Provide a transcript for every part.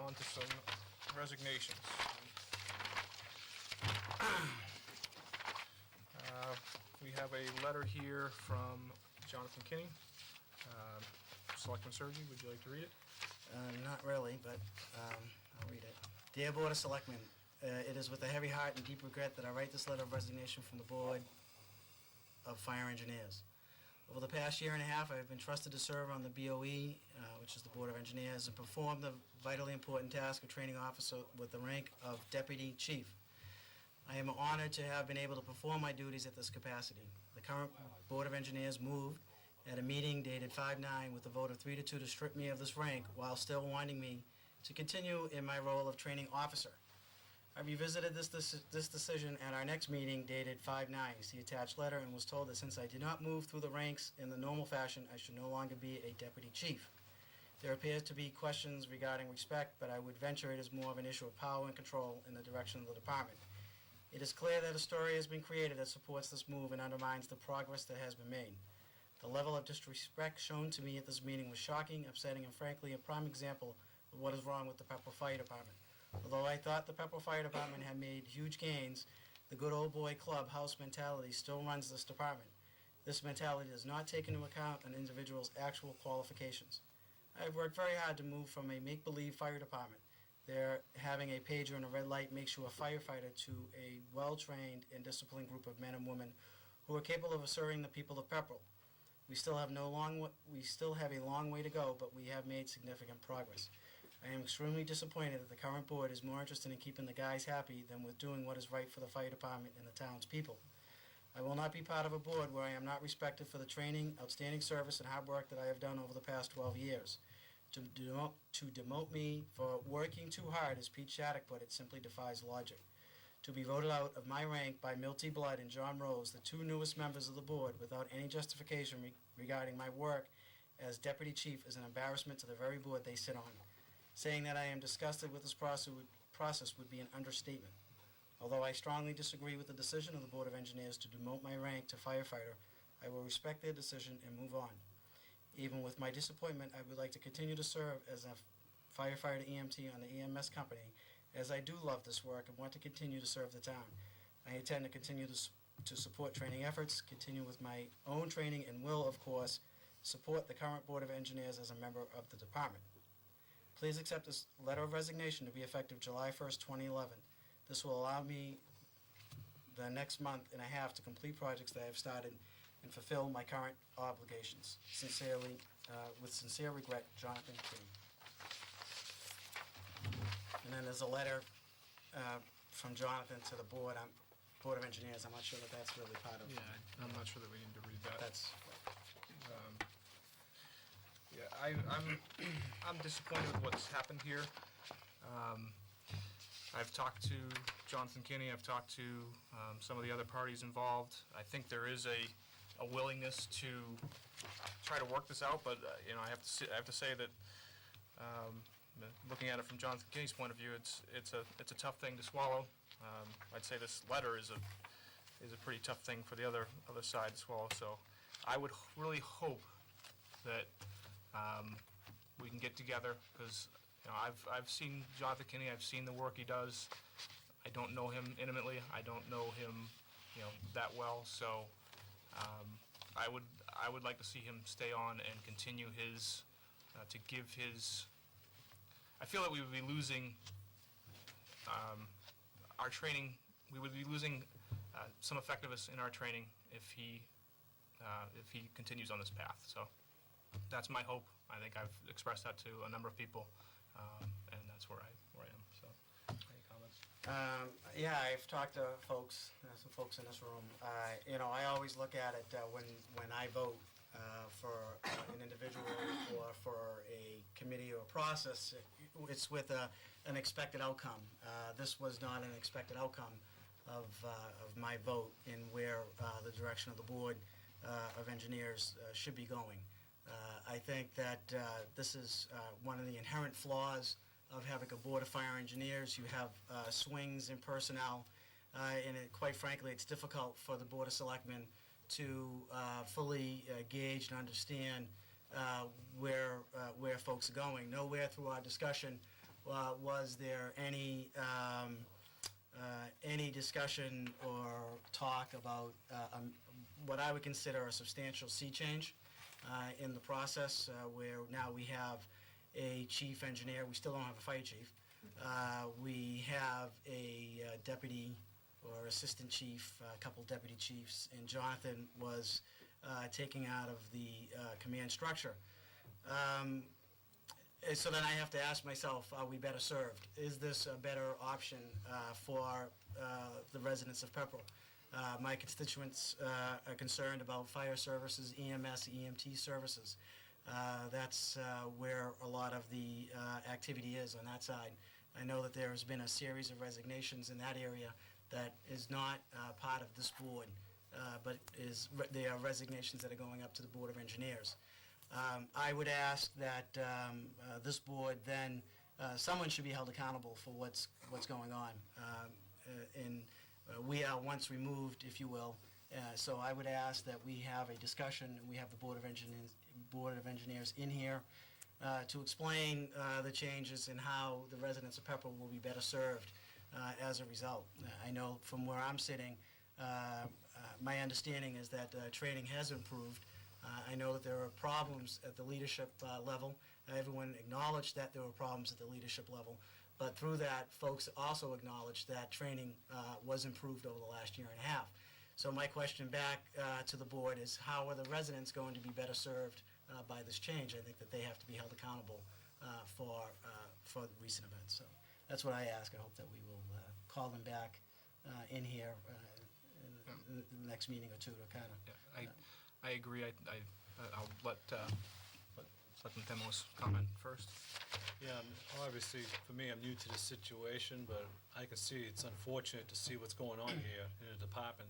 on to some resignations. We have a letter here from Jonathan Kinney. Selectman Sergi, would you like to read it? Not really, but I'll read it. Dear Board of Selectmen, it is with a heavy heart and deep regret that I write this letter of resignation from the Board of Fire Engineers. Over the past year and a half, I have been trusted to serve on the BOE, which is the Board of Engineers, and perform the vitally important task of training officer with the rank of Deputy Chief. I am honored to have been able to perform my duties at this capacity. The current Board of Engineers moved at a meeting dated 5/9 with a vote of 3-2 to strip me of this rank while still wanting me to continue in my role of training officer. I revisited this decision at our next meeting dated 5/9, see attached letter, and was told that since I did not move through the ranks in the normal fashion, I should no longer be a deputy chief. There appears to be questions regarding respect, but I would venture it is more of an issue of power and control in the direction of the department. It is clear that a story has been created that supports this move and undermines the progress that has been made. The level of disrespect shown to me at this meeting was shocking, upsetting, and frankly a prime example of what is wrong with the Pepperell Fire Department. Although I thought the Pepperell Fire Department had made huge gains, the good old boy club house mentality still runs this department. This mentality does not take into account an individual's actual qualifications. I have worked very hard to move from a make-believe fire department. There, having a pager and a red light makes you a firefighter, to a well-trained and disciplined group of men and women who are capable of serving the people of Pepperell. We still have a long way to go, but we have made significant progress. I am extremely disappointed that the current board is more interested in keeping the guys happy than with doing what is right for the fire department and the town's people. I will not be part of a board where I am not respected for the training, outstanding service, and hard work that I have done over the past 12 years. To demote me for working too hard, as Pete Shattuck put it, simply defies logic. To be voted out of my rank by Milty Blood and John Rose, the two newest members of the board, without any justification regarding my work as deputy chief, is an embarrassment to the very board they sit on. Saying that I am disgusted with this process would be an understatement. Although I strongly disagree with the decision of the Board of Engineers to demote my rank to firefighter, I will respect their decision and move on. Even with my disappointment, I would like to continue to serve as a firefighter EMT on the EMS company, as I do love this work and want to continue to serve the town. I intend to continue to support training efforts, continue with my own training, and will, of course, support the current Board of Engineers as a member of the department. Please accept this letter of resignation to be effective July 1st, 2011. This will allow me the next month and a half to complete projects that I have started and fulfill my current obligations. Sincerely, with sincere regret, Jonathan Kinney. And then there's a letter from Jonathan to the Board of Engineers. I'm not sure that that's really part of. Yeah, I'm not sure that we need to read that. That's. Yeah, I'm disappointed with what's happened here. I've talked to Jonathan Kinney. I've talked to some of the other parties involved. I think there is a willingness to try to work this out, but I have to say that looking at it from Jonathan Kinney's point of view, it's a tough thing to swallow. I'd say this letter is a pretty tough thing for the other side to swallow. So I would really hope that we can get together, because I've seen Jonathan Kinney. I've seen the work he does. I don't know him intimately. I don't know him that well. So I would like to see him stay on and continue his to give his. I feel that we would be losing our training. We would be losing some effectiveness in our training if he continues on this path. So that's my hope. I think I've expressed that to a number of people, and that's where I am. So, any comments? Yeah, I've talked to some folks in this room. I always look at it when I vote for an individual or for a committee or process, it's with an expected outcome. This was not an expected outcome of my vote in where the direction of the Board of Engineers should be going. I think that this is one of the inherent flaws of having a Board of Fire Engineers. You have swings in personnel, and quite frankly, it's difficult for the Board of Selectmen to fully gauge and understand where folks are going. Nowhere through our discussion was there any discussion or talk about what I would consider a substantial sea change in the process, where now we have a chief engineer, we still don't have a fire chief. We have a deputy or assistant chief, a couple deputy chiefs, and Jonathan was taking out of the command structure. So then I have to ask myself, are we better served? Is this a better option for the residents of Pepperell? My constituents are concerned about fire services, EMS, EMT services. That's where a lot of the activity is on that side. I know that there has been a series of resignations in that area that is not part of this board, but they are resignations that are going up to the Board of Engineers. I would ask that this board then, someone should be held accountable for what's going on. We are once removed, if you will, so I would ask that we have a discussion, and we have the Board of Engineers in here to explain the changes and how the residents of Pepperell will be better served as a result. I know from where I'm sitting, my understanding is that training has improved. I know that there are problems at the leadership level. Everyone acknowledged that there were problems at the leadership level, but through that, folks also acknowledged that training was improved over the last year and a half. So my question back to the board is, how are the residents going to be better served by this change? I think that they have to be held accountable for the recent events. So that's what I ask. I hope that we will call them back in here in the next meeting or two to kind of... Yeah, I agree. I'll let Selectman Demos comment first. Yeah, obviously, for me, I'm new to the situation, but I can see it's unfortunate to see what's going on here in the department.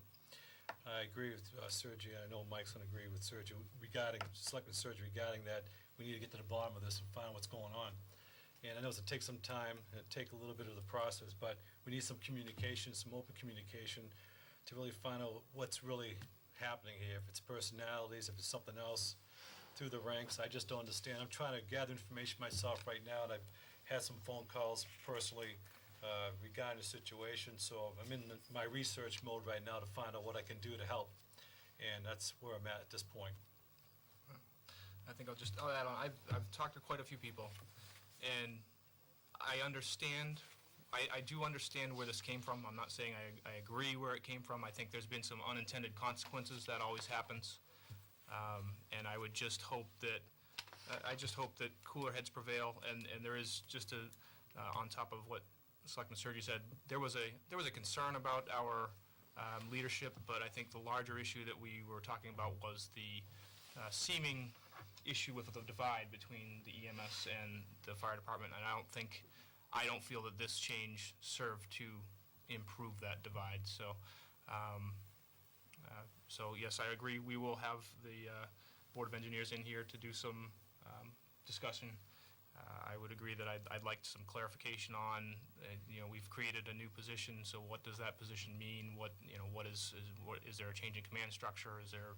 I agree with Sergi. I know Mike's going to agree with Sergi regarding, Selectman Sergi, regarding that we need to get to the bottom of this and find what's going on. And I know it's going to take some time, and take a little bit of the process, but we need some communication, some open communication to really find out what's really happening here, if it's personalities, if it's something else through the ranks. I just don't understand. I'm trying to gather information myself right now, and I've had some phone calls personally regarding the situation, so I'm in my research mode right now to find out what I can do to help, and that's where I'm at this point. I think I'll add on. I've talked to quite a few people, and I understand. I do understand where this came from. I'm not saying I agree where it came from. I think there's been some unintended consequences. That always happens. And I would just hope that, cooler heads prevail. And there is just on top of what Selectman Sergi said, there was a concern about our leadership, but I think the larger issue that we were talking about was the seeming issue with the divide between the EMS and the fire department. And I don't feel that this change served to improve that divide. So, so yes, I agree. We will have the Board of Engineers in here to do some discussion. I would agree that I'd like some clarification on, we've created a new position, so what does that position mean? What is there a change in command structure? Is there,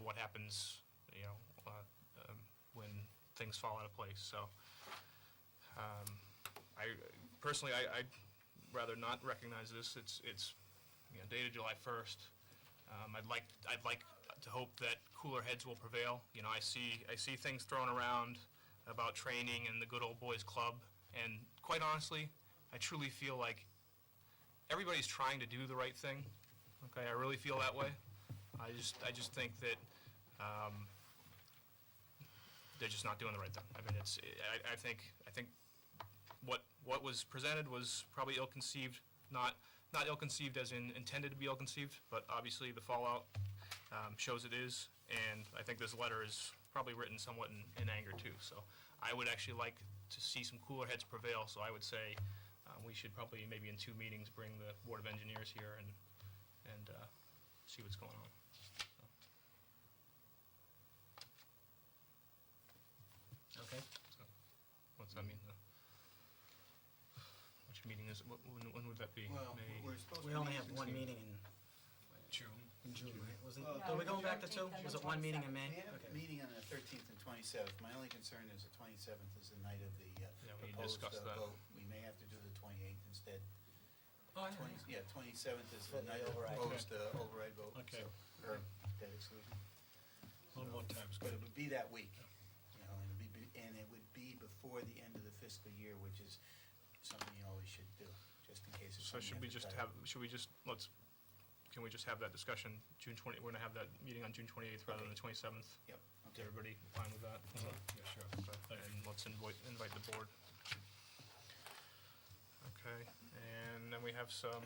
what happens, when things fall out of place? So, I'd rather not recognize this. It's dated July 1st. I'd like to hope that cooler heads will prevail. I see things thrown around about training and the good old boys club, and quite honestly, I truly feel like everybody's trying to do the right thing. Okay, I really feel that way. I just think that they're just not doing the right thing. I mean, I think what was presented was probably ill-conceived, not ill-conceived as in intended to be ill-conceived, but obviously the fallout shows it is, and I think this letter is probably written somewhat in anger too. So I would actually like to see some cooler heads prevail, so I would say we should probably maybe in 2 meetings bring the Board of Engineers here and see what's going on. Okay. So, what's that mean? Which meeting is it? When would that be? Well, May? we're supposed to We only meet have one meeting June. in June, right? Wasn't, Well, are we going back to two? 13th and Was the it one meeting in May? We have Okay. a meeting on the 13th and 27th. My only concern is the 27th is the night of the Yeah, we proposed discussed that. vote. We may have to do the 28th instead. Oh, I know. 27th is For the the night of the override. proposed override vote. Okay. So, or debt exclusion. One more time's But good. it would be that week, and it would be before the end of the fiscal year, which is something you always should do, just in case it's. So should we just have, can we just have that discussion, we're gonna have that meeting on June 28th rather than the 27th? Yep, Is okay. everybody fine with that? Yeah, sure. And let's invite the board. Okay, and then we have some